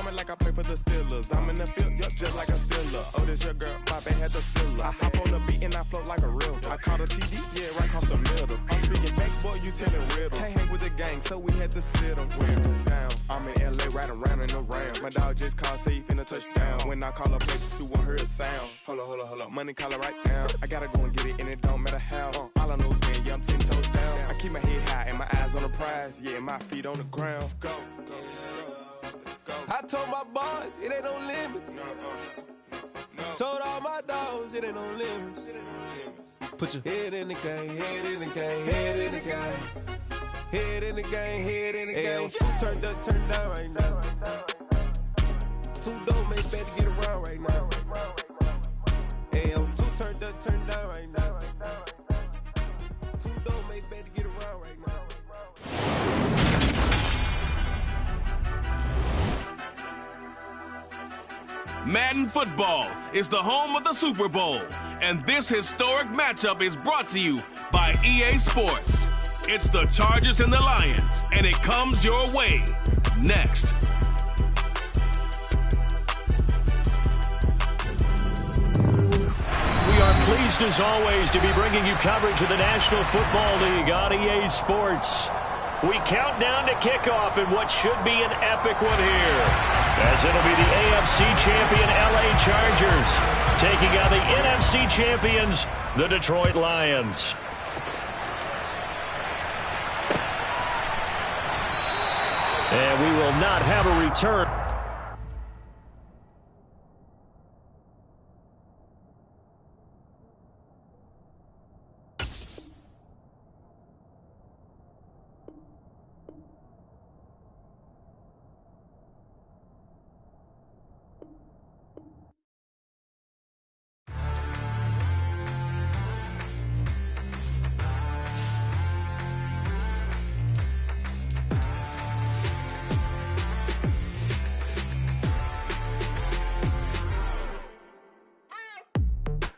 me like I play for the Steelers. I'm in the field, yup, just like a Steeler. Oh, this your girl, my band had the Steeler. I hop on the beat and I float like a real. I caught a TD, yeah, right across the middle. I'm speaking facts, boy, you telling riddles. Can't hang with the gang, so we had to sit them down. I'm in LA, riding around in the Rams. My dog just called, say he finna touchdown. When I call a play, you won't hear a sound. Hold up, money caller right now. I gotta go and get it, and it don't matter how. All I know is win, yeah, I'm 10 toes down. I keep my head high and my eyes on the prize. Yeah, my feet on the ground. Let's go. I told my boys, it ain't no limits. Told all my dogs, it ain't no limits. Put your head in the game, head in the game, head in the game. Head in the game, head in the game. Two turned up, turned down right now. Two don't make bad to get around right now. Hey, I'm two turned up, turned down right now. Two don't make bad to get around right now. Madden football is the home of the Super Bowl, and this historic matchup is brought to you by EA Sports. It's the Chargers and the Lions, and it comes your way next. We are pleased, as always, to be bringing you coverage of the National Football League on EA Sports. We count down to kickoff in what should be an epic one here, as it'll be the AFC champion LA Chargers taking on the NFC champions, the Detroit Lions. And we will not have a return.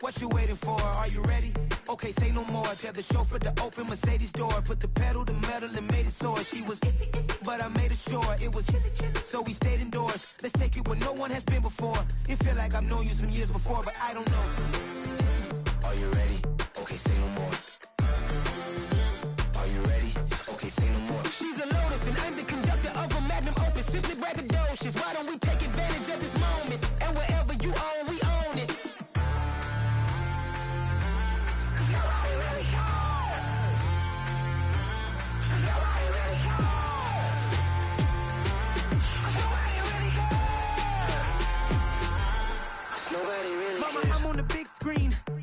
What you waiting for? Are you ready? Okay, say no more. Tell the chauffeur to open Mercedes door. Put the pedal to metal and made it soar. She was, but I made it sure it was. So we stayed indoors. Let's take it where no one has been before. It feel like I've known you some years before, but I don't know. Are you ready? Okay, say no more. Are you ready? Okay, say no more. She's a Lotus and I'm the conductor of a Magnum Opus. Simply braggadocious. Why don't we take advantage of this moment? And wherever you own, we own it.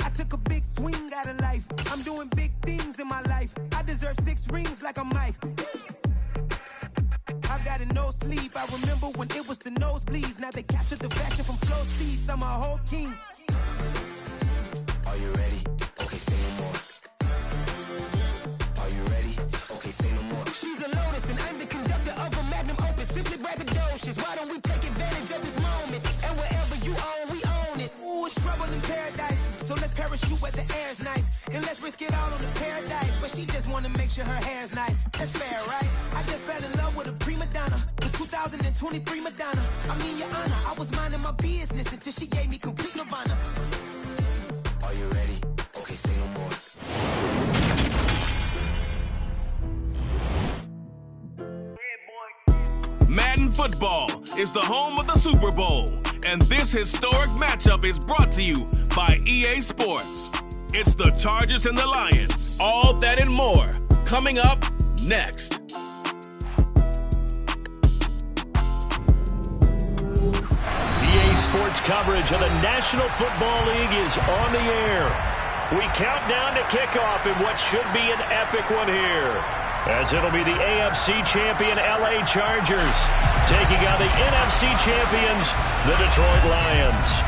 I took a big swing out of life. I'm doing big things in my life. I deserve 6 rings like I'm Mike. I've got no sleep. I remember when it was the nosebleeds. Now they captured the fashion from flow speeds. I'm a whole king. Are you ready? Okay, say no more. Are you ready? Okay, say no more. She's a Lotus and I'm the conductor of a Magnum Opus. Simply braggadocious. Why don't we take advantage of this moment? And wherever you own, we own it. Ooh, it's trouble in paradise. So let's parachute where the air's nice. And let's risk it all on the paradise. But she just wanna make sure her hair's nice. That's fair, right? I just fell in love with a prima donna. The 2023 Madonna. I mean, your honor, I was minding my business until she gave me complete nirvana. Are you ready? Okay, say no more. Madden football is the home of the Super Bowl, and this historic matchup is brought to you by EA Sports. It's the Chargers and the Lions. All that and more coming up next. EA Sports coverage of the National Football League is on the air. We count down to kickoff in what should be an epic one here, as it'll be the AFC champion LA Chargers taking on the NFC champions, the Detroit Lions.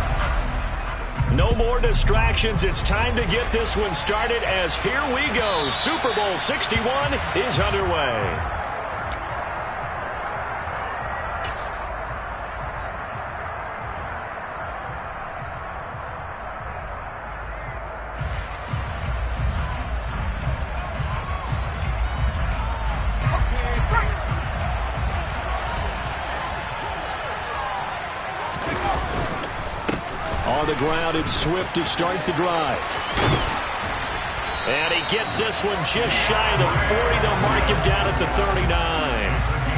No more distractions. It's time to get this one started, as here we go. Super Bowl 61 is underway. On the ground, it's Swift to start the drive. And he gets this one just shy of the 40. They'll mark him down at the 39.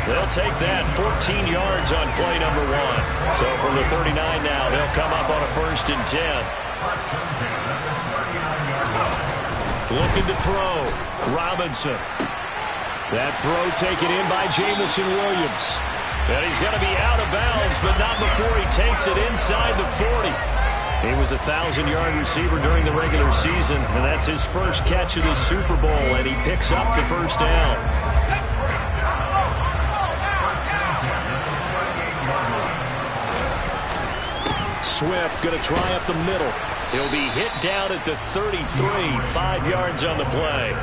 They'll take that 14 yards on play number 1. So from the 39 now, they'll come up on a 1st and 10. Looking to throw. Robinson. That throw taken in by Jamison Williams. And he's going to be out of bounds, but not before he takes it inside the 40. He was a 1,000-yard receiver during the regular season, and that's his first catch of the Super Bowl, and he picks up the first down. Swift going to try up the middle. He'll be hit down at the 33, 5 yards on the play.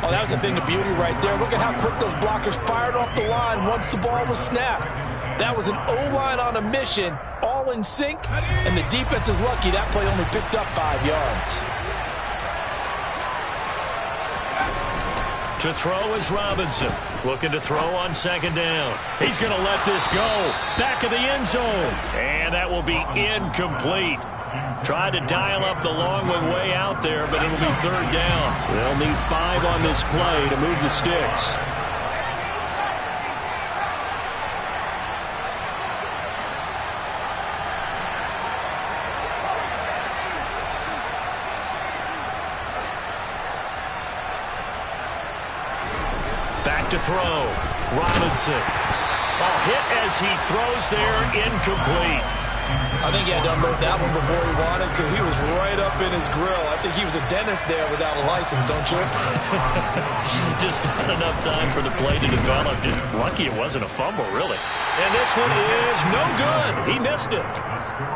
Oh, that was a thing of beauty right there. Look at how quick those blockers fired off the line once the ball was snapped. That was an O-line on a mission, all in sync, and the defense is lucky that play only picked up 5 yards. To throw is Robinson. Looking to throw on 2nd down. He's going to let this go. Back of the end zone. And that will be incomplete. Tried to dial up the long one way out there, but it'll be 3rd down. They'll need 5 on this play to move the sticks. Back to throw. Robinson. Ball hit as he throws there, incomplete. I think he had to unload that one before he wanted to. He was right up in his grill. I think he was a dentist there without a license, don't you? Just not enough time for the play to develop. Just lucky it wasn't a fumble, really. And this one is no good. He missed it.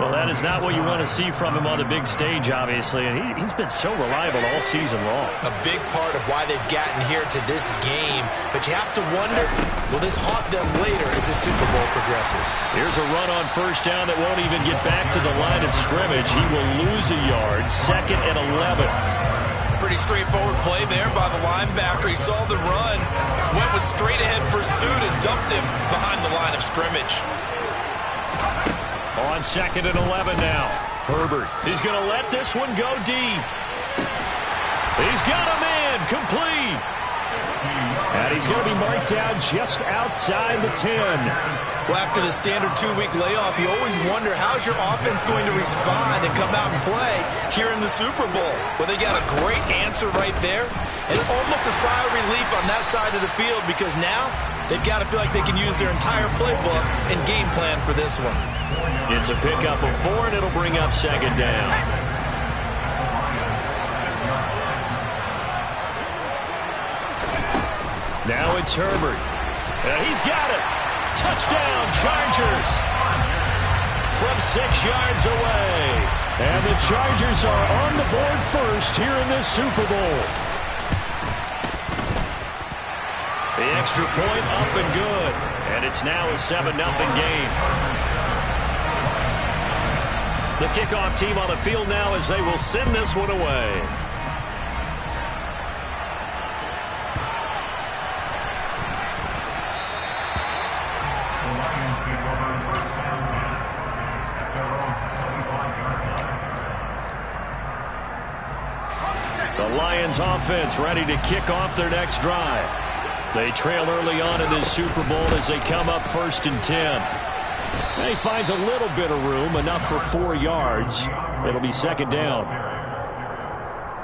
Well, that is not what you want to see from him on the big stage, obviously. And he's been so reliable all season long. A big part of why they've gotten here to this game. But you have to wonder, will this haunt them later as the Super Bowl progresses? Here's a run on 1st down that won't even get back to the line of scrimmage. He will lose a yard. 2nd and 11. Pretty straightforward play there by the linebacker. He saw the run, went with straight-ahead pursuit, and dumped him behind the line of scrimmage. On 2nd and 11 now. Herbert. He's going to let this one go deep. He's got a man. Complete. And he's going to be marked down just outside the 10. Well, after the standard 2-week layoff, you always wonder how's your offense going to respond and come out and play here in the Super Bowl. Well, they got a great answer right there, and almost a sigh of relief on that side of the field because now they've got to feel like they can use their entire playbook and game plan for this one. It's a pickup of 4, and it'll bring up 2nd down. Now it's Herbert. And he's got it. Touchdown, Chargers. From 6 yards away. And the Chargers are on the board first here in this Super Bowl. The extra point up and good. And it's now a 7-0 game. The kickoff team on the field now as they will send this one away. The Lions offense ready to kick off their next drive. They trail early on in this Super Bowl as they come up 1st and 10. And he finds a little bit of room, enough for 4 yards. It'll be 2nd down.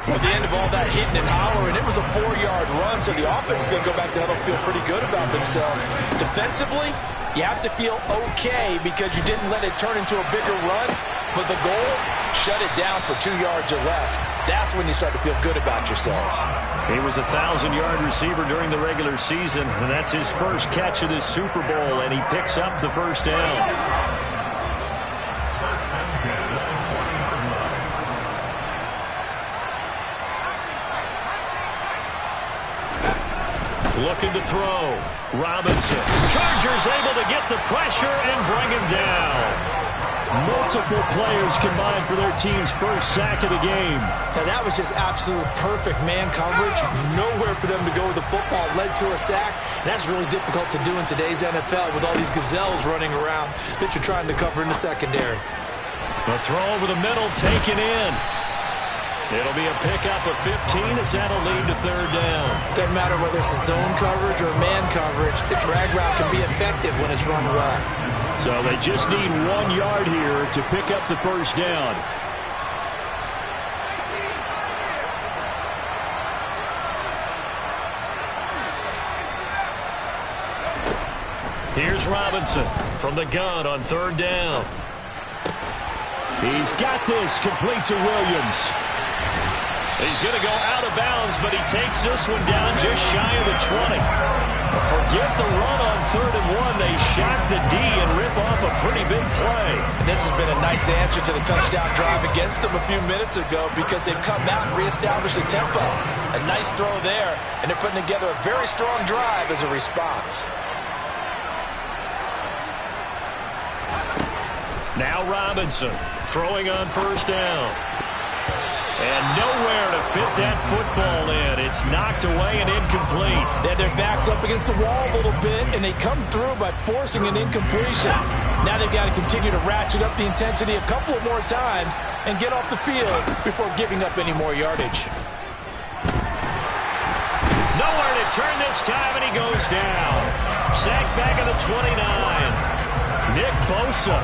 At the end of all that hitting and hollering, it was a 4-yard run, so the offense is going to go back to huddle and feel pretty good about themselves. Defensively, you have to feel okay because you didn't let it turn into a bigger run, but the goal, shut it down for 2 yards or less. That's when you start to feel good about yourselves. He was a 1,000-yard receiver during the regular season, and that's his first catch of this Super Bowl, and he picks up the first down. Looking to throw. Robinson. Chargers able to get the pressure and bring him down. Multiple players combined for their team's first sack of the game. Now that was just absolute perfect man coverage. Nowhere for them to go with the football. Led to a sack. And that's really difficult to do in today's NFL with all these gazelles running around that you're trying to cover in the secondary. The throw over the middle taken in. It'll be a pickup of 15 as that'll lead to third down. Doesn't matter whether it's a zone coverage or man coverage, the drag route can be effective when it's run well. So they just need 1 yard here to pick up the first down. Here's Robinson from the gun on third down. He's got this complete to Williams. He's going to go out of bounds, but he takes this one down just shy of the 20. Forget the run on 3rd and 1. They shock the D and rip off a pretty big play. And this has been a nice answer to the touchdown drive against them a few minutes ago because they've come out and reestablished the tempo. A nice throw there, and they're putting together a very strong drive as a response. Now Robinson throwing on first down. And nowhere to fit that football in. It's knocked away and incomplete. They had their backs up against the wall a little bit, and they come through by forcing an incompletion. Now they've got to continue to ratchet up the intensity a couple of more times and get off the field before giving up any more yardage. Nowhere to turn this time, and he goes down. Sacked back at the 29. Nick Bosa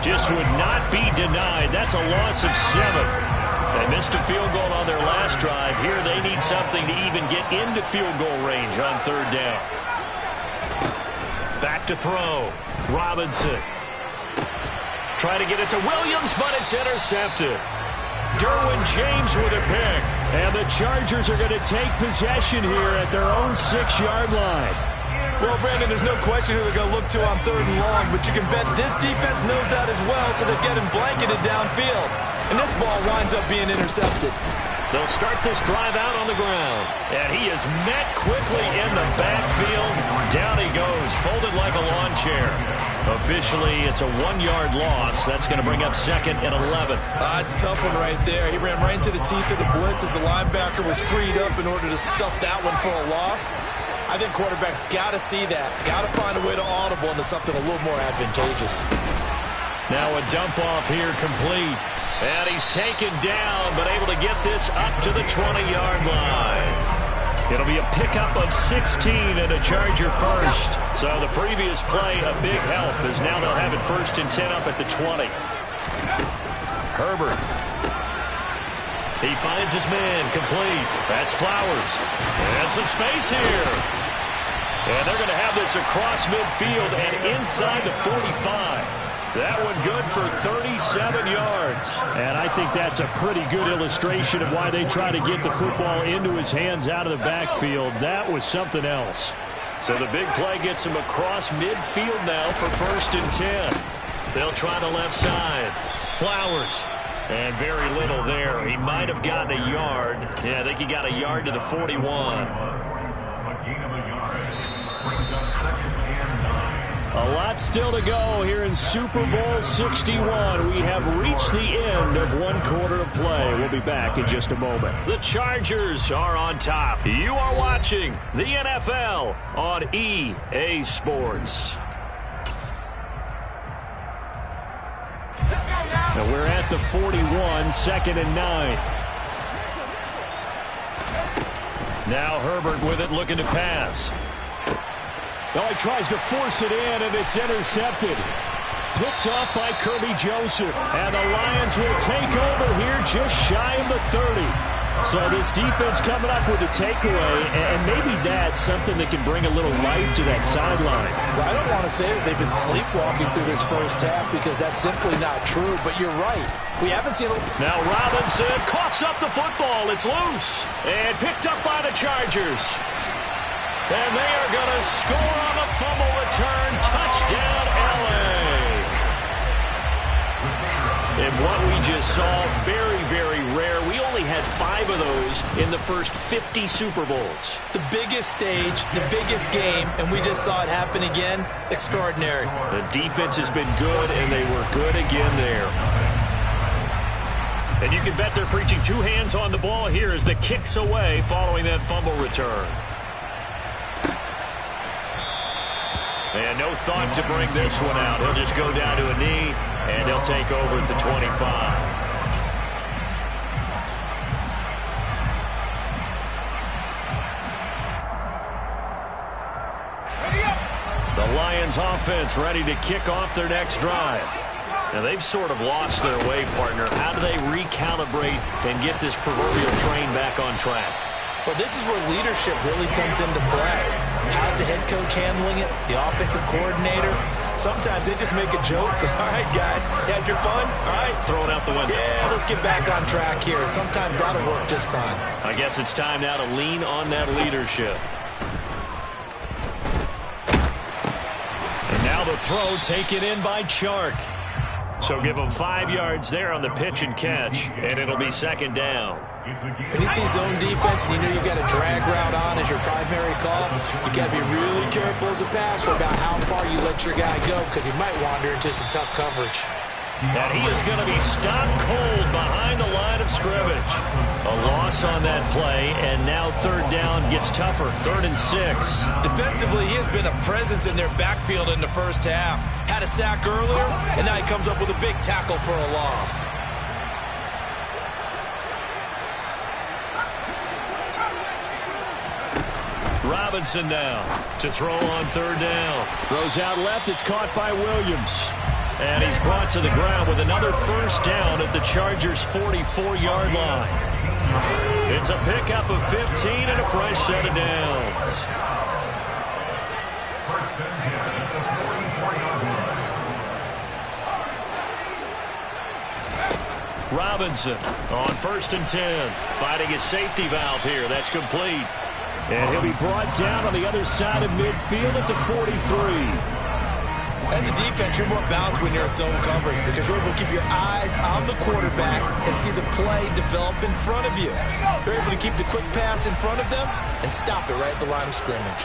just would not be denied. That's a loss of 7. They missed a field goal on their last drive. Here they need something to even get into field goal range on third down. Back to throw. Robinson. Try to get it to Williams, but it's intercepted. Derwin James with a pick. And the Chargers are going to take possession here at their own 6-yard line. Well, Brandon, there's no question who they're going to look to on 3rd and long, but you can bet this defense knows that as well, so they're getting blanketed downfield. And this ball winds up being intercepted. They'll start this drive out on the ground. And he is met quickly in the backfield. Down he goes, folded like a lawn chair. Officially, it's a 1-yard loss. That's going to bring up 2nd and 11. It's a tough one right there. He ran right into the teeth of the blitz as the linebacker was freed up in order to stuff that one for a loss. I think quarterbacks got to see that. Got to find a way to audible into something a little more advantageous. Now a dump off here complete. And he's taken down, but able to get this up to the 20-yard line. It'll be a pickup of 16 and a Charger first. So the previous play, a big help, as now they'll have it 1st and 10 up at the 20. Herbert. He finds his man complete. That's Flowers. And some space here. And they're going to have this across midfield and inside the 45. That one good for 37 yards. And I think that's a pretty good illustration of why they try to get the football into his hands out of the backfield. That was something else. So the big play gets him across midfield now for 1st and 10. They'll try the left side. Flowers. And very little there. He might have gotten a yard. Yeah, I think he got a yard to the 41. A lot still to go here in Super Bowl 61. We have reached the end of 1 quarter of play. We'll be back in just a moment. The Chargers are on top. You are watching the NFL on EA Sports. Now we're at the 41, 2nd and 9. Now Herbert with it, looking to pass. Oh, he tries to force it in, and it's intercepted. Picked off by Kirby Joseph. And the Lions will take over here just shy of the 30. So this defense coming up with a takeaway, and maybe that's something that can bring a little life to that sideline. Well, I don't want to say that they've been sleepwalking through this first half because that's simply not true, but you're right. We haven't seen... Now Robinson coughs up the football. It's loose and picked up by the Chargers. And they are going to score on the fumble return. Touchdown, LA. And what we just saw, very, very rare. We only had 5 of those in the first 50 Super Bowls. The biggest stage, the biggest game, and we just saw it happen again. Extraordinary. The defense has been good, and they were good again there. And you can bet they're preaching 2 hands on the ball here as the kick's away following that fumble return. And no thought to bring this one out. He'll just go down to a knee, and he'll take over at the 25. The Lions offense ready to kick off their next drive. Now, they've sort of lost their way, partner. How do they recalibrate and get this proverbial train back on track? Well, this is where leadership really comes into play. How's the head coach handling it? The offensive coordinator? Sometimes they just make a joke. All right, guys, you had your fun? All right. Throw it out the window. Yeah, let's get back on track here. And sometimes that'll work just fine. I guess it's time now to lean on that leadership. And now the throw taken in by Chark. So give him 5 yards there on the pitch and catch, and it'll be second down. When you see zone defense and you know you've got a drag route on as your primary call, you got to be really careful as a passer about how far you let your guy go because he might wander into some tough coverage. And he is going to be stopped cold behind the line of scrimmage. A loss on that play, and now third down gets tougher, 3rd and 6. Defensively, he has been a presence in their backfield in the first half. Had a sack earlier, and now he comes up with a big tackle for a loss. Robinson now to throw on third down. Throws out left. It's caught by Williams. And he's brought to the ground with another first down at the Chargers' 44-yard line. It's a pickup of 15 and a fresh set of downs. Robinson on 1st and 10. Finding his safety valve here. That's complete. And he'll be brought down on the other side of midfield at the 43. As a defense, you're more balanced when you're in zone coverage because you're able to keep your eyes on the quarterback and see the play develop in front of you. You're able to keep the quick pass in front of them and stop it right at the line of scrimmage.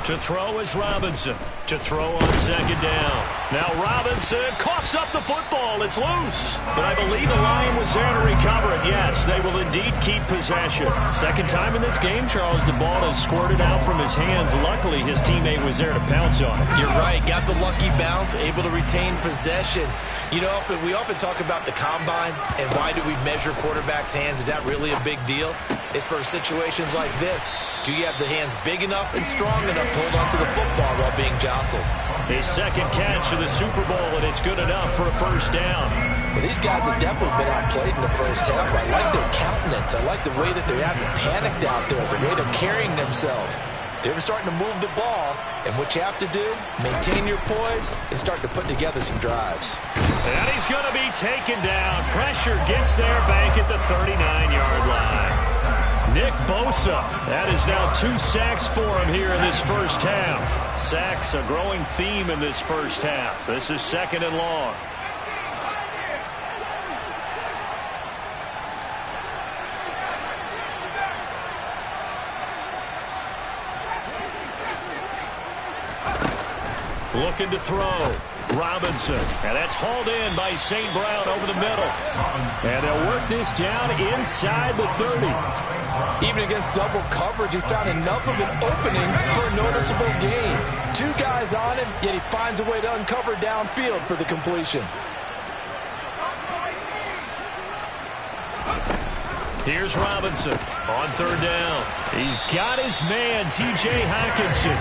To throw is Robinson. To throw on second down. Now Robinson coughs up the football. It's loose. But I believe the line was there to recover it. Yes, they will indeed keep possession. Second time in this game, Charles, the ball has squirted out from his hands. Luckily, his teammate was there to pounce on it. You're right. Got the lucky bounce, able to retain possession. You know, we often talk about the combine and why do we measure quarterbacks' hands. Is that really a big deal? It's for situations like this. Do you have the hands big enough and strong enough to hold onto the football while being jostled? His second catch of the Super Bowl, and it's good enough for a first down. Well, these guys have definitely been outplayed in the first half. I like their countenance. I like the way that they're having panicked out there, the way they're carrying themselves. They're starting to move the ball, and what you have to do, maintain your poise and start to put together some drives. And he's going to be taken down. Pressure gets there back at the 39-yard line. Nick Bosa, that is now 2 sacks for him here in this first half. Sacks, a growing theme in this first half. This is 2nd and long. Looking to throw. Robinson, and that's hauled in by St. Brown over the middle. And they'll work this down inside the 30. Even against double coverage, he found enough of an opening for a noticeable gain. 2 guys on him, yet he finds a way to uncover downfield for the completion. Here's Robinson on third down. He's got his man, T.J. Hockenson.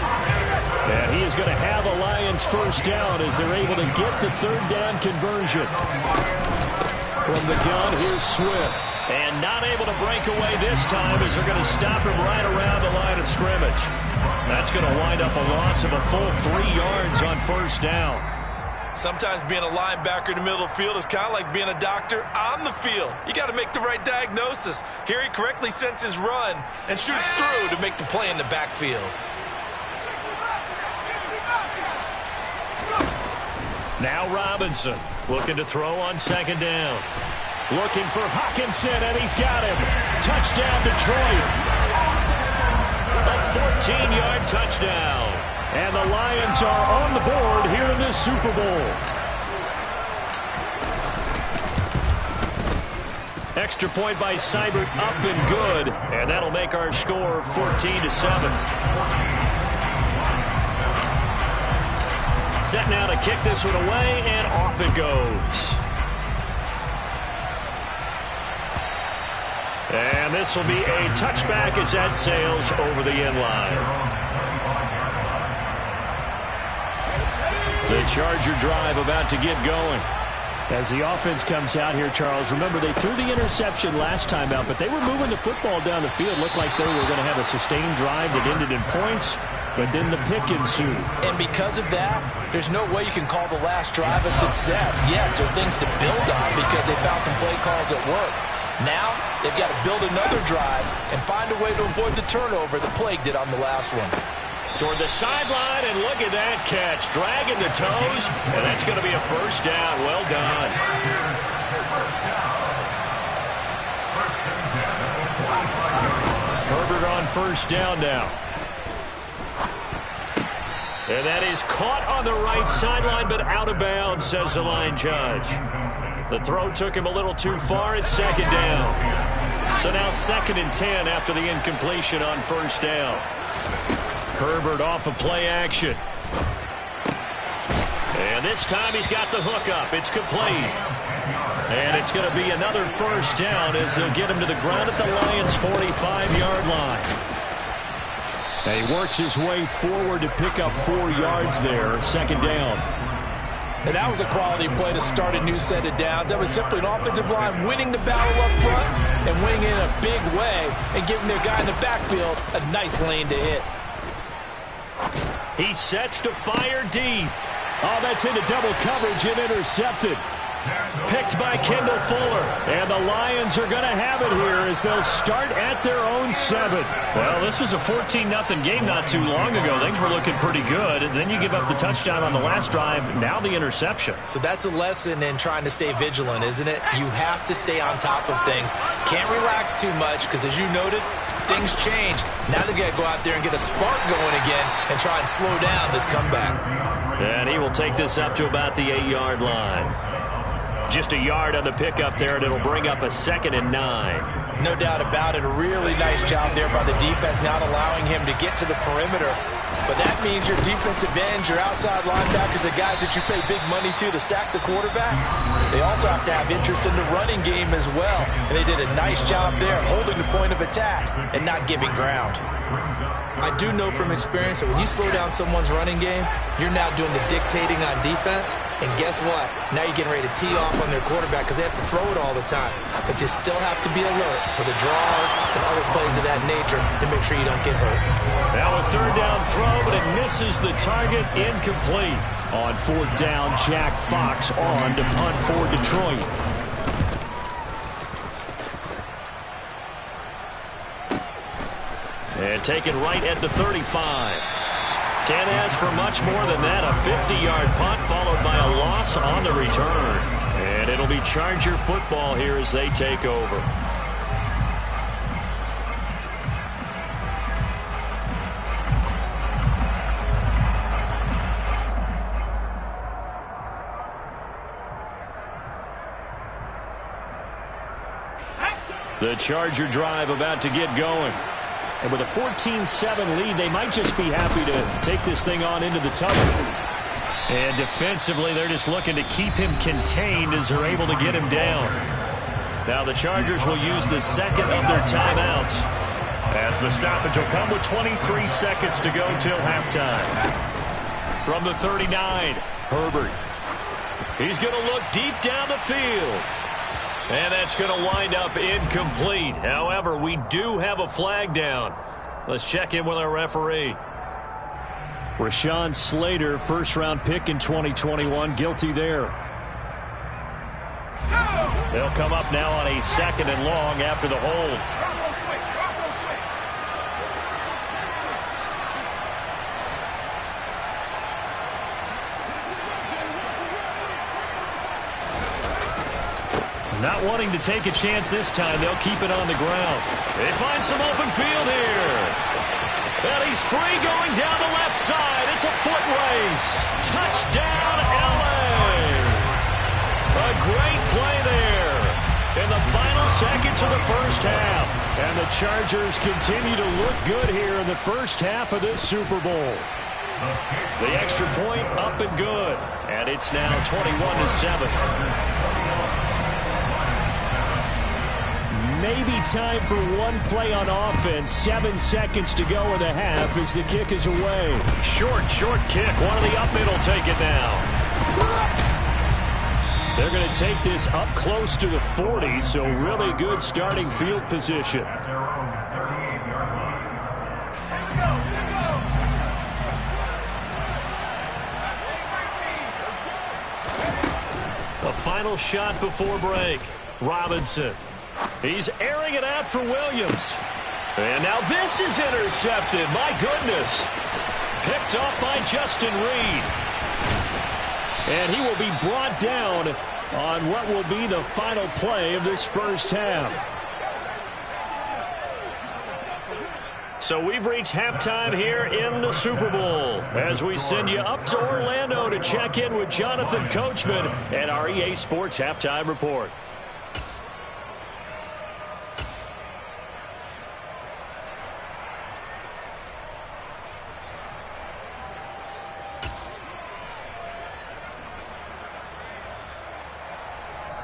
And he is going to have a Lions first down as they're able to get the third down conversion. From the gun, here's Swift. And not able to break away this time as they're going to stop him right around the line of scrimmage. That's going to wind up a loss of a full 3 yards on first down. Sometimes being a linebacker in the middle of the field is kind of like being a doctor on the field. You got to make the right diagnosis. Here he correctly senses run and shoots through to make the play in the backfield. Now Robinson looking to throw on second down. Looking for Hockenson, and he's got him. Touchdown, Detroit. A 14-yard touchdown. And the Lions are on the board here in this Super Bowl. Extra point by Seibert, up and good. And that'll make our score 14-7. Set now to kick this one away, and off it goes. And this will be a touchback as that sails over the end line. The Charger drive about to get going. As the offense comes out here, Charles, remember they threw the interception last time out, but they were moving the football down the field. Looked like they were going to have a sustained drive that ended in points, but then the pick ensued. And because of that, there's no way you can call the last drive a success. Yes, there are things to build on because they found some play calls that work. Now, they've got to build another drive and find a way to avoid the turnover that Plague did on the last one. Toward the sideline, and look at that catch. Dragging the toes, and that's going to be a first down. Well done. Herbert on first down now. And that is caught on the right sideline, but out of bounds, says the line judge. The throw took him a little too far. It's second down. So now 2nd and 10 after the incompletion on first down. Herbert off of play action. And this time he's got the hook up. It's complete. And it's going to be another first down as they'll get him to the ground at the Lions' 45-yard line. And he works his way forward to pick up 4 yards there. Second down. And that was a quality play to start a new set of downs. That was simply an offensive line winning the battle up front and winning in a big way and giving their guy in the backfield a nice lane to hit. He sets to fire deep. Oh, that's into double coverage and intercepted. Picked by Kendall Fuller. And the Lions are going to have it here as they'll start at their own 7. Well, this was a 14-0 game not too long ago. Things were looking pretty good. And then you give up the touchdown on the last drive. Now the interception. So that's a lesson in trying to stay vigilant, isn't it? You have to stay on top of things. Can't relax too much because, as you noted, things change. Now they got to go out there and get a spark going again and try and slow down this comeback. And he will take this up to about the 8-yard line. Just a yard on the pickup there, and it'll bring up a 2nd and 9. No doubt about it. A really nice job there by the defense, not allowing him to get to the perimeter. But that means your defensive ends, your outside linebackers, the guys that you pay big money to sack the quarterback, they also have to have interest in the running game as well. And they did a nice job there holding the point of attack and not giving ground. I do know from experience that when you slow down someone's running game, you're now doing the dictating on defense. And guess what? Now you're getting ready to tee off on their quarterback because they have to throw it all the time. But you still have to be alert for the draws and other plays of that nature to make sure you don't get hurt. Now a 3rd down throw, but it misses the target. Incomplete. On 4th down, Jack Fox on to punt for Detroit. And taken right at the 35. Can't ask for much more than that. A 50-yard punt followed by a loss on the return. And it'll be Charger football here as they take over. The Charger drive about to get going. And with a 14-7 lead, they might just be happy to take this thing on into the tunnel. And defensively, they're just looking to keep him contained as they're able to get him down. Now the Chargers will use the 2nd of their timeouts as the stoppage will come with 23 seconds to go till halftime. From the 39, Herbert. He's going to look deep down the field. And that's going to wind up incomplete. However, we do have a flag down. Let's check in with our referee. Rashawn Slater, first-round pick in 2021, guilty there. They'll come up now on a 2nd and long after the hold. Not wanting to take a chance this time, they'll keep it on the ground. They find some open field here. And he's free going down the left side. It's a foot race. Touchdown, LA. A great play there. In the final seconds of the first half. And the Chargers continue to look good here in the first half of this Super Bowl. The extra point up and good. And it's now 21-7. Maybe time for one play on offense. 7 seconds to go in the half as the kick is away. Short kick. One of the up middle take it now. They're going to take this up close to the 40, so really good starting field position. A final shot before break. Robinson. He's airing it out for Williams. And now this is intercepted. My goodness. Picked off by Justin Reed. And he will be brought down on what will be the final play of this first half. So we've reached halftime here in the Super Bowl as we send you up to Orlando to check in with Jonathan Coachman and our EA Sports Halftime Report.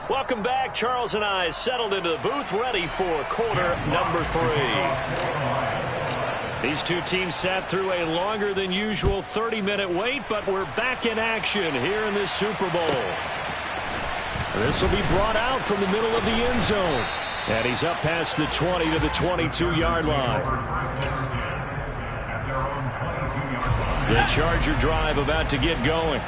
Welcome back. Charles and I settled into the booth, ready for quarter number 3. These two teams sat through a longer than usual 30-minute wait, but we're back in action here in this Super Bowl. This will be brought out from the middle of the end zone. And he's up past the 20 to the 22-yard line. The Charger drive about to get going.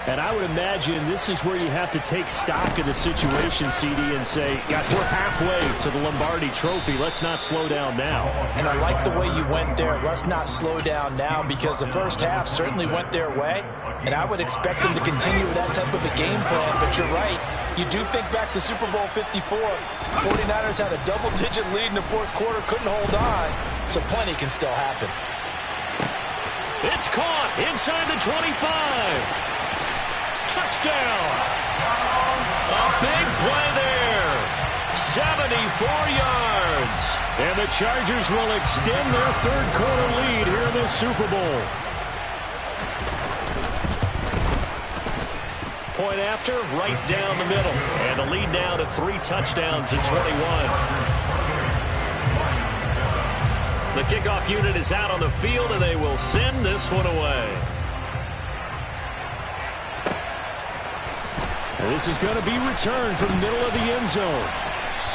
And I would imagine this is where you have to take stock of the situation, CD, and say, gosh, we're halfway to the Lombardi Trophy. Let's not slow down now. And I like the way you went there. Let's not slow down now, because the first half certainly went their way. And I would expect them to continue with that type of a game plan. But you're right. You do think back to Super Bowl 54. 49ers had a double-digit lead in the fourth quarter, couldn't hold on. So plenty can still happen. It's caught inside the 25. Touchdown. A big play there. 74 yards. And the Chargers will extend their third quarter lead here in the Super Bowl. Point after, right down the middle. And the lead now to 3 touchdowns at 21. The kickoff unit is out on the field, and they will send this one away. This is going to be returned from the middle of the end zone.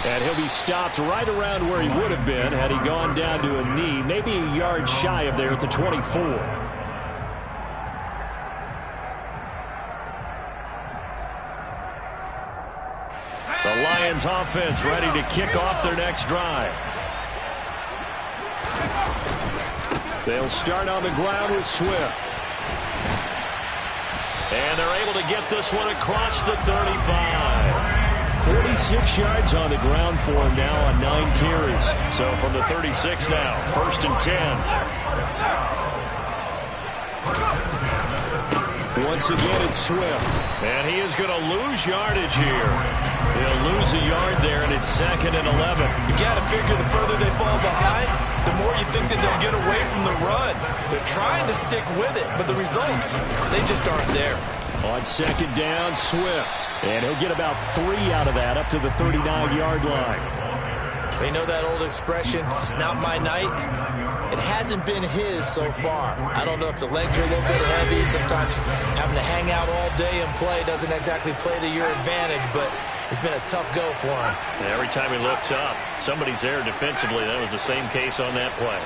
And he'll be stopped right around where he would have been had he gone down to a knee, maybe a yard shy of there at the 24. The Lions offense ready to kick off their next drive. They'll start on the ground with Swift. And they're able to get this one across the 35. 46 yards on the ground for him now on 9 carries. So from the 36 now, 1st and 10. Once again, it's Swift. And he is going to lose yardage here. He'll lose a yard there, and it's 2nd and 11. You got to figure the further they fall behind, the more you think that they'll get away from the run. They're trying to stick with it, but the results, they just aren't there. On 2nd down, Swift. And he'll get about 3 out of that, up to the 39-yard line. They know that old expression, it's not my night. It hasn't been his so far. I don't know if the legs are a little bit heavy. Sometimes having to hang out all day and play doesn't exactly play to your advantage, but it's been a tough go for him. And every time he looks up, somebody's there defensively. That was the same case on that play.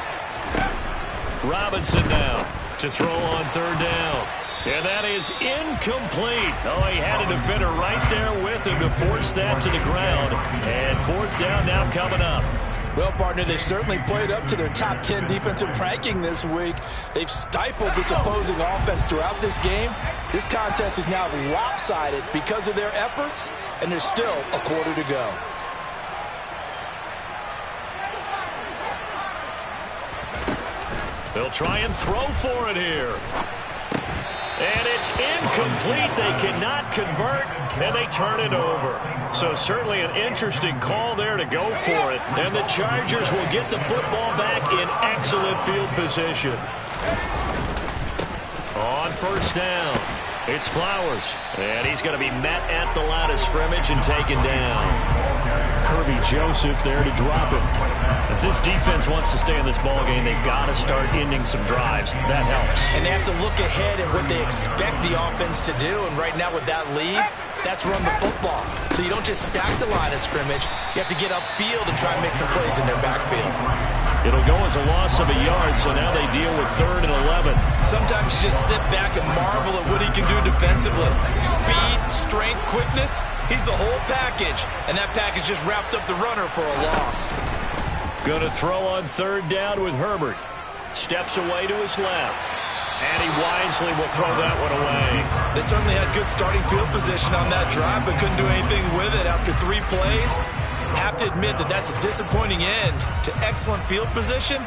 Robinson now to throw on 3rd down. And that is incomplete. Oh, he had a defender right there with him to force that to the ground. And 4th down now coming up. Well, partner, they've certainly played up to their top 10 defensive ranking this week. They've stifled this opposing offense throughout this game. This contest is now lopsided because of their efforts, and there's still a quarter to go. They'll try and throw for it here. And it's incomplete. They cannot convert, and they turn it over. So certainly an interesting call there to go for it. And the Chargers will get the football back in excellent field position. On first down, it's Flowers. And he's going to be met at the line of scrimmage and taken down. Kirby Joseph there to drop him. If this defense wants to stay in this ballgame, they've got to start ending some drives. That helps. And they have to look ahead at what they expect the offense to do. And right now with that lead, that's run the football. So you don't just stack the line of scrimmage. You have to get upfield and try and make some plays in their backfield. It'll go as a loss of a yard, so now they deal with 3rd and 11. Sometimes you just sit back and marvel at what he can do defensively. Speed, strength, quickness, he's the whole package. And that package just wrapped up the runner for a loss. Going to throw on 3rd down with Herbert. Steps away to his left. And he wisely will throw that one away. They certainly had good starting field position on that drive, but couldn't do anything with it after 3 plays. Have to admit that that's a disappointing end to excellent field position.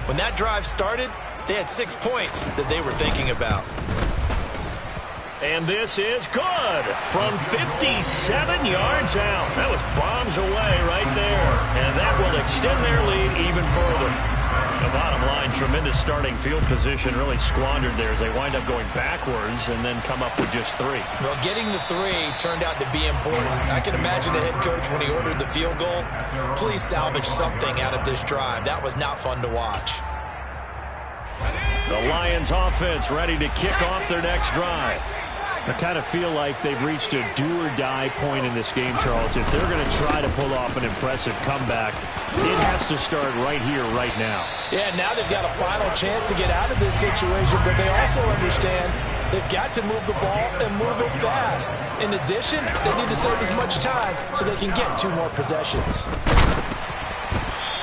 When that drive started, they had 6 points that they were thinking about. And this is good from 57 yards out. That was bombs away right there. And that will extend their lead even further. The bottom line, tremendous starting field position, really squandered there as they wind up going backwards and then come up with just 3. Well, getting the 3 turned out to be important. I can imagine the head coach when he ordered the field goal. Please salvage something out of this drive. That was not fun to watch. The Lions offense ready to kick off their next drive. I kind of feel like they've reached a do-or-die point in this game, Charles. If they're going to try to pull off an impressive comeback, it has to start right here, right now. Yeah, now they've got a final chance to get out of this situation, but they also understand they've got to move the ball and move it fast. In addition, they need to save as much time so they can get 2 more possessions.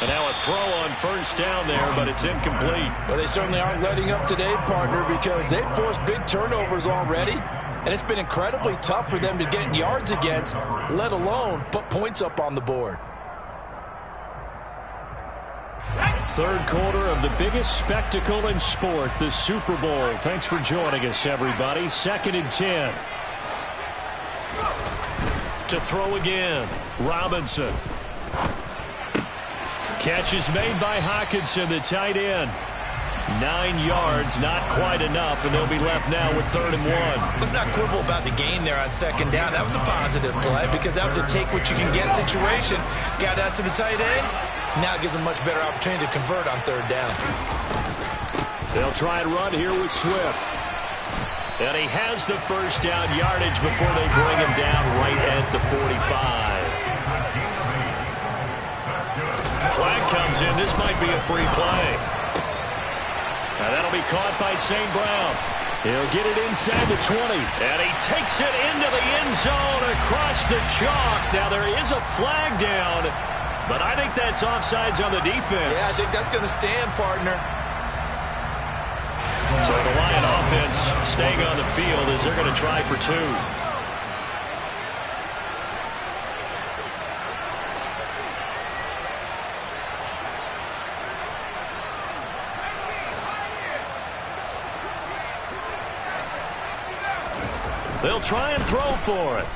And now a throw on first down there, but it's incomplete. Well, they certainly aren't letting up today, partner, because they've forced big turnovers already. And it's been incredibly tough for them to get yards against, let alone put points up on the board. 3rd quarter of the biggest spectacle in sport, the Super Bowl. Thanks for joining us, everybody. 2nd and 10. To throw again, Robinson. Catch is made by Hawkinson, the tight end. 9 yards, not quite enough, and they'll be left now with 3rd and 1. Let's not quibble about the gain there on 2nd down. That was a positive play because that was a take-what-you-can-get situation. Got out to the tight end. Now it gives them much better opportunity to convert on 3rd down. They'll try and run here with Swift. And he has the first down yardage before they bring him down right at the 45. Flag comes in. This might be a free play. Now that'll be caught by St. Brown. He'll get it inside the 20. And he takes it into the end zone across the chalk. Now there is a flag down, but I think that's offsides on the defense. Yeah, I think that's going to stand, partner. So the Lion offense staying on the field as they're going to try for 2. They'll try and throw for it.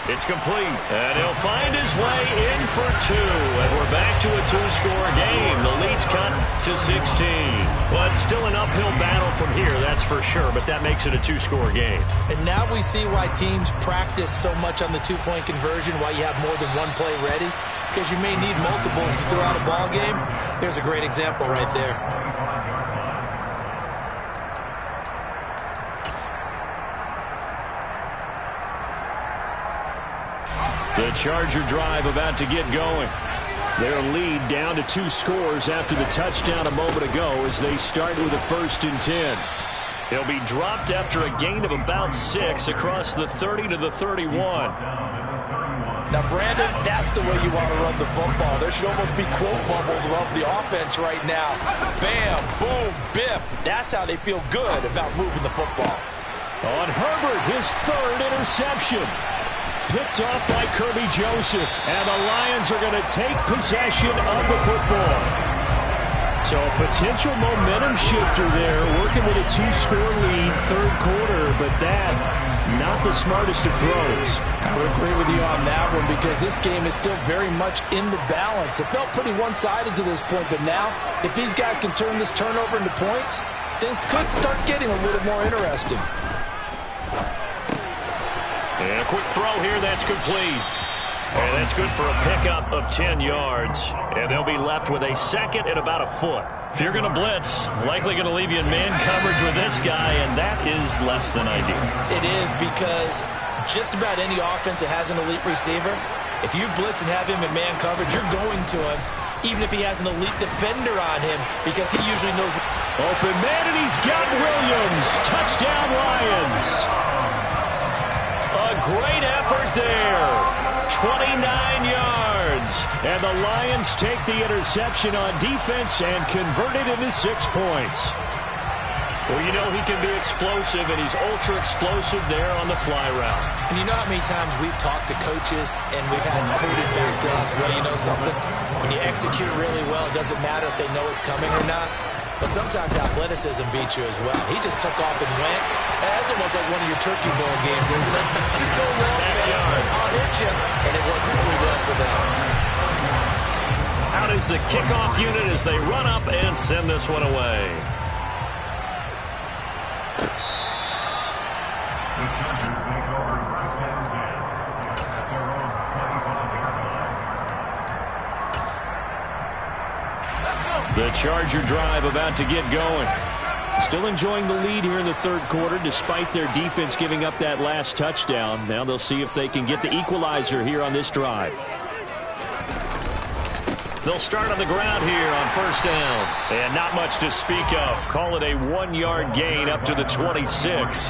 It's complete, and he'll find his way in for 2, and we're back to a 2-score game. The lead's cut to 16. Well, it's still an uphill battle from here, that's for sure, but that makes it a 2-score game. And now we see why teams practice so much on the 2-point conversion, why you have more than 1 play ready, because you may need multiples to throw out a ball game. There's a great example right there. The Charger drive about to get going. Their lead down to 2 scores after the touchdown a moment ago as they start with a 1st and 10. He'll be dropped after a gain of about 6 across the 30 to the 31. Now, Brandon, that's the way you want to run the football. There should almost be quote bubbles above the offense right now. Bam, boom, biff. That's how they feel good about moving the football. On Herbert, his 3rd interception. Picked off by Kirby Joseph, and the Lions are going to take possession of the football. So a potential momentum shifter there, working with a 2-score lead, third quarter, but that, not the smartest of throws. I would agree with you on that one because this game is still very much in the balance. It felt pretty one-sided to this point, but now, if these guys can turn this turnover into points, things could start getting a little more interesting. And a quick throw here, that's complete. And that's good for a pickup of 10 yards. And they'll be left with a second and about a foot. If you're going to blitz, likely going to leave you in man coverage with this guy, and that is less than ideal. It is because just about any offense that has an elite receiver, if you blitz and have him in man coverage, you're going to him, even if he has an elite defender on him, because he usually knows. Open man, and he's got Williams. Touchdown, Lions. A great effort there. 29 yards. And the Lions take the interception on defense and convert it into 6 points. Well, you know he can be explosive, and he's ultra-explosive there on the fly route. And you know how many times we've talked to coaches and we've had quoted back to us, well, you know something? When you execute really well, it doesn't matter if they know it's coming or not. But sometimes athleticism beats you as well. He just took off and went. That's almost like one of your Turkey Bowl games, isn't it? Just go long, man. I'll hit you. And it worked really well for them. Out is the kickoff unit as they run up and send this one away. The Charger drive about to get going. Still enjoying the lead here in the third quarter despite their defense giving up that last touchdown. Now they'll see if they can get the equalizer here on this drive. They'll start on the ground here on first down. And not much to speak of. Call it a 1-yard gain up to the 26.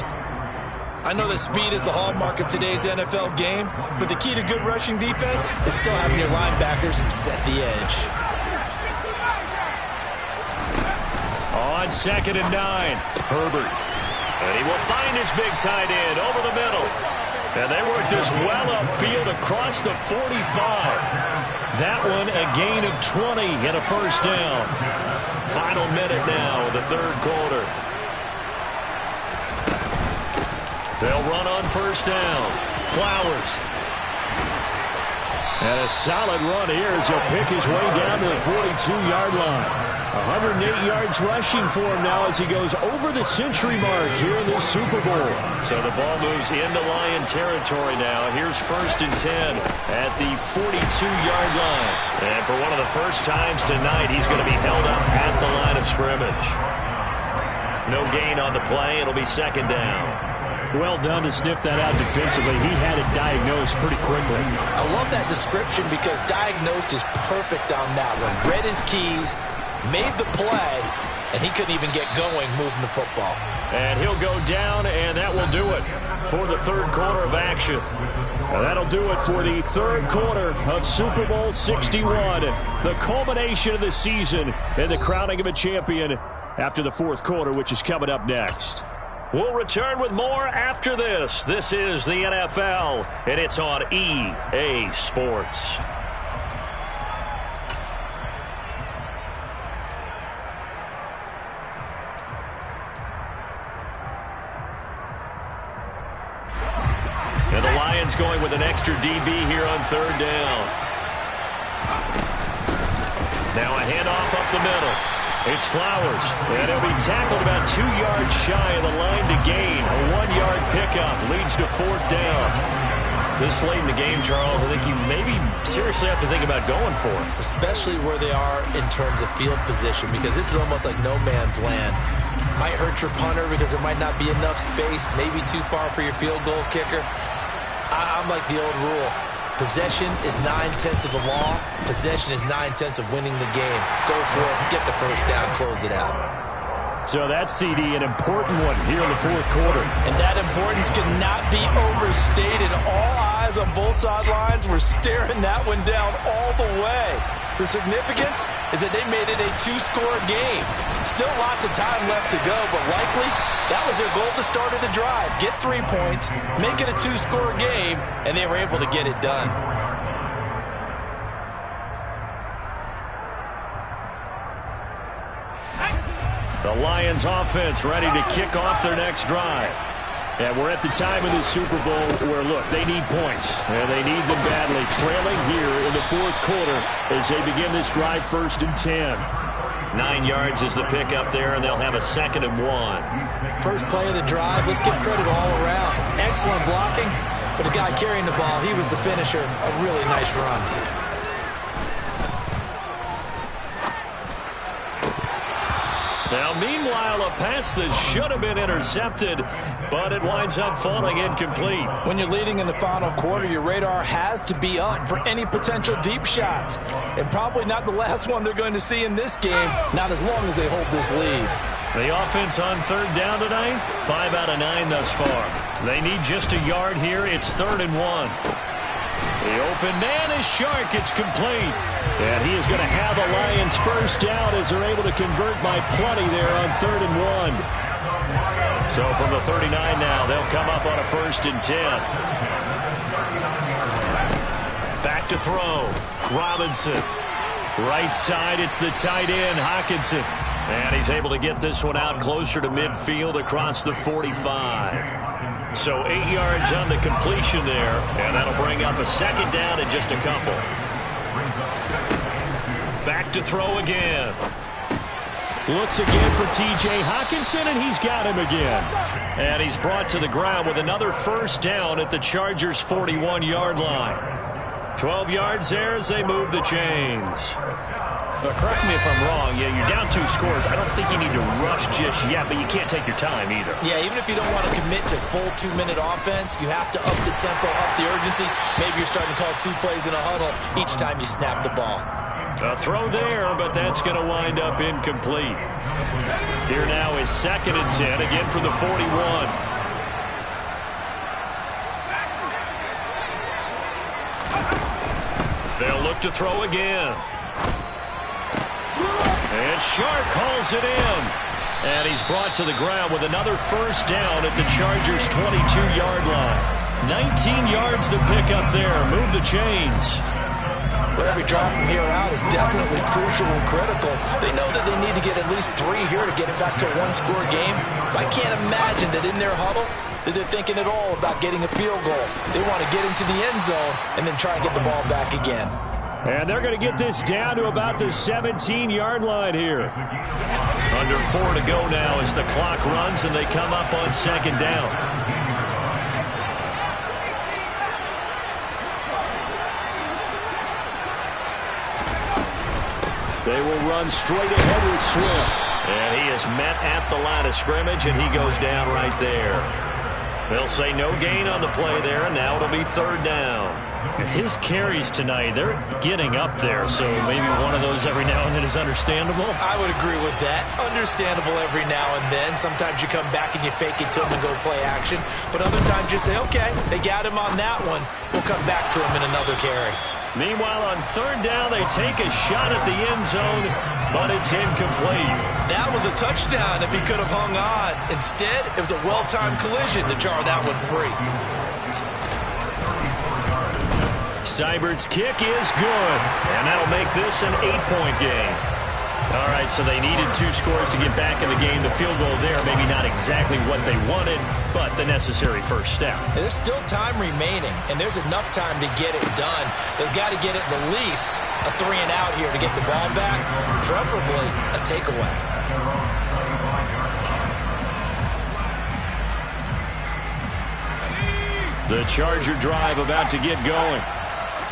I know that speed is the hallmark of today's NFL game, but the key to good rushing defense is still having your linebackers set the edge. On 2nd and 9, Herbert. And he will find his big tight end over the middle. And they work this well upfield across the 45. That one a gain of 20 and a first down. Final minute now of the third quarter. They'll run on first down. Flowers. And a solid run here as he'll pick his way down to the 42-yard line. 108 yards rushing for him now as he goes over the century mark here in the Super Bowl. So the ball moves into Lion territory now. Here's 1st and 10 at the 42-yard line. And for one of the first times tonight, he's going to be held up at the line of scrimmage. No gain on the play. It'll be 2nd down. Well done to sniff that out defensively. He had it diagnosed pretty quickly. I love that description because diagnosed is perfect on that one. Read his keys, made the play, and he couldn't even get going moving the football. And he'll go down, and that will do it for the third quarter of action. And that'll do it for the third quarter of Super Bowl 61, the culmination of the season and the crowning of a champion after the fourth quarter, which is coming up next. We'll return with more after this. This is the NFL, and it's on EA Sports. And the Lions going with an extra DB here on third down. Now a handoff up the middle. It's Flowers, and he'll be tackled about 2 yards shy of the line to gain. A 1-yard pickup leads to 4th down. This late in the game, Charles, I think you maybe seriously have to think about going for it. Especially where they are in terms of field position, because this is almost like no man's land. Might hurt your punter because there might not be enough space, maybe too far for your field goal kicker. I'm like the old rule. Possession is 9/10 of the law. Possession is 9/10 of winning the game. Go for it, get the first down, close it out. So that CD, an important one here in the fourth quarter. And that importance cannot be overstated. All eyes on both sidelines were staring that one down all the way. The significance is that they made it a 2-score game. Still lots of time left to go, but likely that was their goal at the start of the drive. Get 3 points, make it a 2-score game, and they were able to get it done. The Lions offense ready to kick off their next drive. And we're at the time of the Super Bowl where, look, they need points. And they need them badly. Trailing here in the fourth quarter as they begin this drive 1st and 10. 9 yards is the pickup there, and they'll have a 2nd and 1. First play of the drive, let's give credit all around. Excellent blocking, but the guy carrying the ball, he was the finisher. A really nice run. Now, meanwhile, a pass that should have been intercepted, but it winds up falling incomplete. When you're leading in the final quarter, your radar has to be up for any potential deep shots. And probably not the last one they're going to see in this game, not as long as they hold this lead. The offense on 3rd down tonight, 5 out of 9 thus far. They need just a yard here. It's 3rd and 1. The open man is Shark. It's complete. And he is going to have a Lions first down as they're able to convert by plenty there on 3rd and 1. So from the 39 now, they'll come up on a 1st and 10. Back to throw. Robinson. Right side, it's the tight end, Hockenson. And he's able to get this one out closer to midfield across the 45. So 8 yards on the completion there, and that'll bring up a 2nd down and just a couple. Back to throw again. Looks again for T.J. Hockenson, and he's got him again. And he's brought to the ground with another first down at the Chargers' 41-yard line. 12 yards there as they move the chains. Correct me if I'm wrong. Yeah, you're down 2 scores. I don't think you need to rush just yet, but you can't take your time either. Yeah, even if you don't want to commit to full 2-minute offense, you have to up the tempo, up the urgency. Maybe you're starting to call 2 plays in a huddle each time you snap the ball. A throw there, but that's going to wind up incomplete. Here now is 2nd and 10, again from the 41. They'll look to throw again. And Shark hauls it in. And he's brought to the ground with another first down at the Chargers' 22-yard line. 19 yards to pick up there. Move the chains. But every drive from here out is definitely crucial and critical. They know that they need to get at least 3 here to get it back to a 1-score game. But I can't imagine that in their huddle that they're thinking at all about getting a field goal. They want to get into the end zone and then try and get the ball back again. And they're going to get this down to about the 17-yard line here. Under 4 to go now as the clock runs and they come up on 2nd down. They will run straight ahead with Swift. And he is met at the line of scrimmage, and he goes down right there. They'll say no gain on the play there, and now it'll be 3rd down. His carries tonight, they're getting up there, so maybe one of those every now and then is understandable. I would agree with that. Understandable every now and then. Sometimes you come back and you fake it to him and go play action. But other times you say, okay, they got him on that one. We'll come back to him in another carry. Meanwhile, on 3rd down, they take a shot at the end zone, but it's incomplete. That was a touchdown if he could have hung on. Instead, it was a well-timed collision to jar that one free. Seibert's kick is good, and that'll make this an 8-point game. All right, so they needed 2 scores to get back in the game. The field goal there, maybe not exactly what they wanted, but the necessary first step. There's still time remaining, and there's enough time to get it done. They've got to get at the least a 3 and out here to get the ball back, preferably a takeaway. The Charger drive about to get going.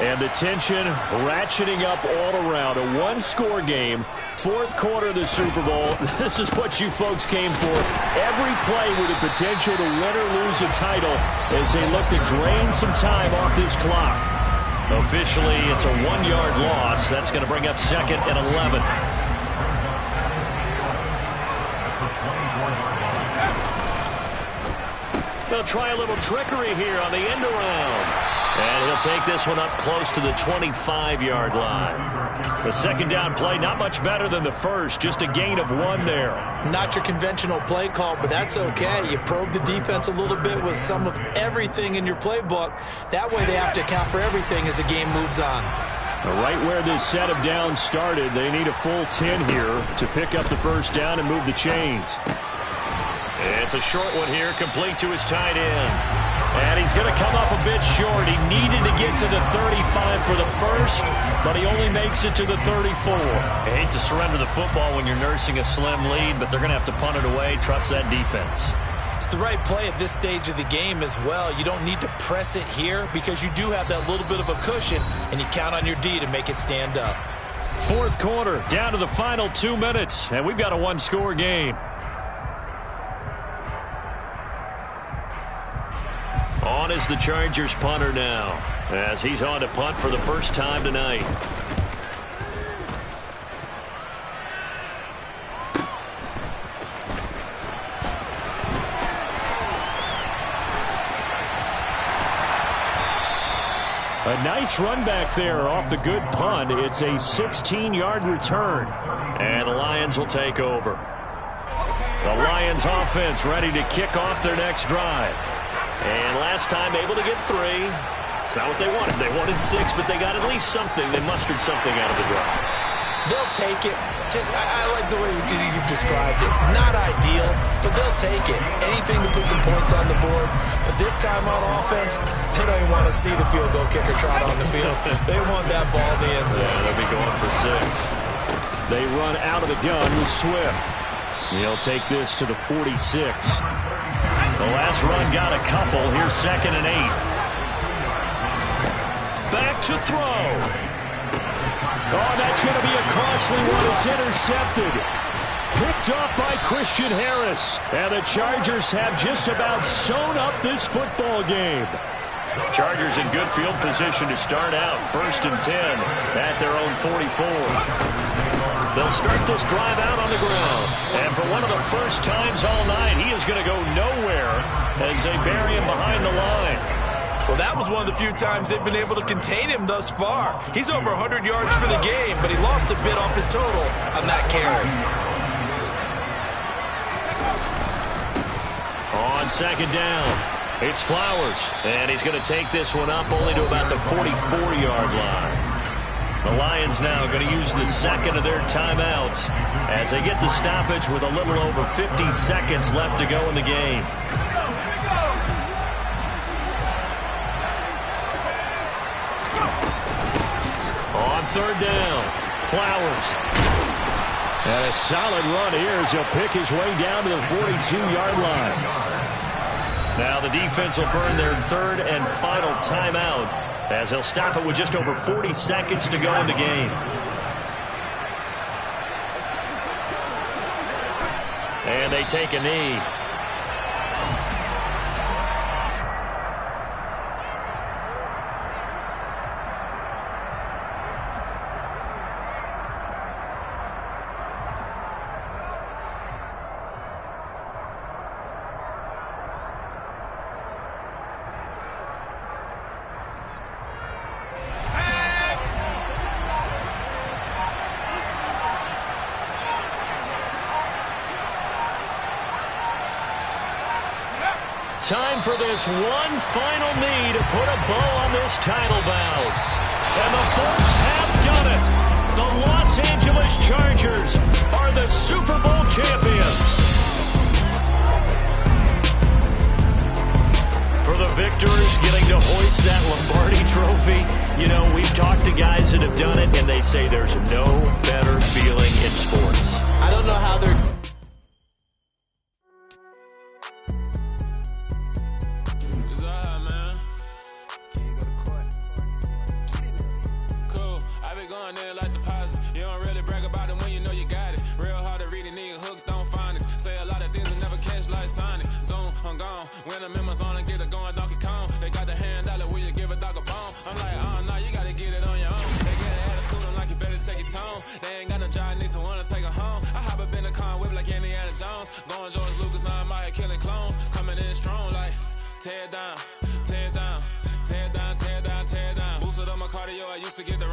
And the tension ratcheting up all around. A 1-score game. 4th quarter of the Super Bowl. This is what you folks came for. Every play with the potential to win or lose a title as they look to drain some time off this clock. Officially, it's a 1-yard loss. That's going to bring up 2nd and 11. They'll try a little trickery here on the end around. And he'll take this one up close to the 25-yard line. The 2nd down play, not much better than the first. Just a gain of 1 there. Not your conventional play call, but that's okay. You probe the defense a little bit with some of everything in your playbook. That way they have to account for everything as the game moves on. Right where this set of downs started, they need a full 10 here to pick up the first down and move the chains. It's a short one here, complete to his tight end. And he's going to come up a bit short. He needed to get to the 35 for the first, but he only makes it to the 34. I hate to surrender the football when you're nursing a slim lead, but they're going to have to punt it away. Trust that defense. It's the right play at this stage of the game as well. You don't need to press it here because you do have that little bit of a cushion, and you count on your D to make it stand up. Fourth quarter, down to the final 2 minutes, and we've got a one-score game. On is the Chargers punter now, as he's on to punt for the first time tonight. A nice run back there off the good punt. It's a 16-yard return, and the Lions will take over. The Lions offense ready to kick off their next drive. And last time able to get 3. It's not what they wanted. They wanted 6, but they got at least something. They mustered something out of the drive. They'll take it. I like the way you've described it. Not ideal, but they'll take it. Anything to put some points on the board. But this time on offense, they don't even want to see the field goal kicker trot on the field. They want that ball in the end zone. Yeah, they'll be going for 6. They run out of the gun with Swift. He'll take this to the 46. The last run got a couple. Here's 2nd and 8. Back to throw. Oh, that's going to be a costly one. It's intercepted. Picked off by Christian Harris. And the Chargers have just about sewn up this football game. Chargers in good field position to start out. 1st and 10 at their own 44. They'll start this drive out on the ground. And for one of the first times all night, he is going to go nowhere as they bury him behind the line. Well, that was one of the few times they've been able to contain him thus far. He's over 100 yards for the game, but he lost a bit off his total on that carry. On 2nd down, it's Flowers, and he's going to take this one up only to about the 44-yard line. The Lions now going to use the 2nd of their timeouts as they get the stoppage with a little over 50 seconds left to go in the game. On 3rd down, Flowers. And a solid run here as he'll pick his way down to the 42-yard line. Now the defense will burn their 3rd and final timeout as they'll stop it with just over 40 seconds to go in the game. And they take a knee. Time for this one final knee to put a bow on this title bout. And the Bucs have done it. The Los Angeles Chargers are the Super Bowl champions. For the victors getting to hoist that Lombardi trophy, you know, we've talked to guys that have done it, and they say there's no better feeling in sports. I don't know how they're... Tear down. Boosted up my cardio, I used to get the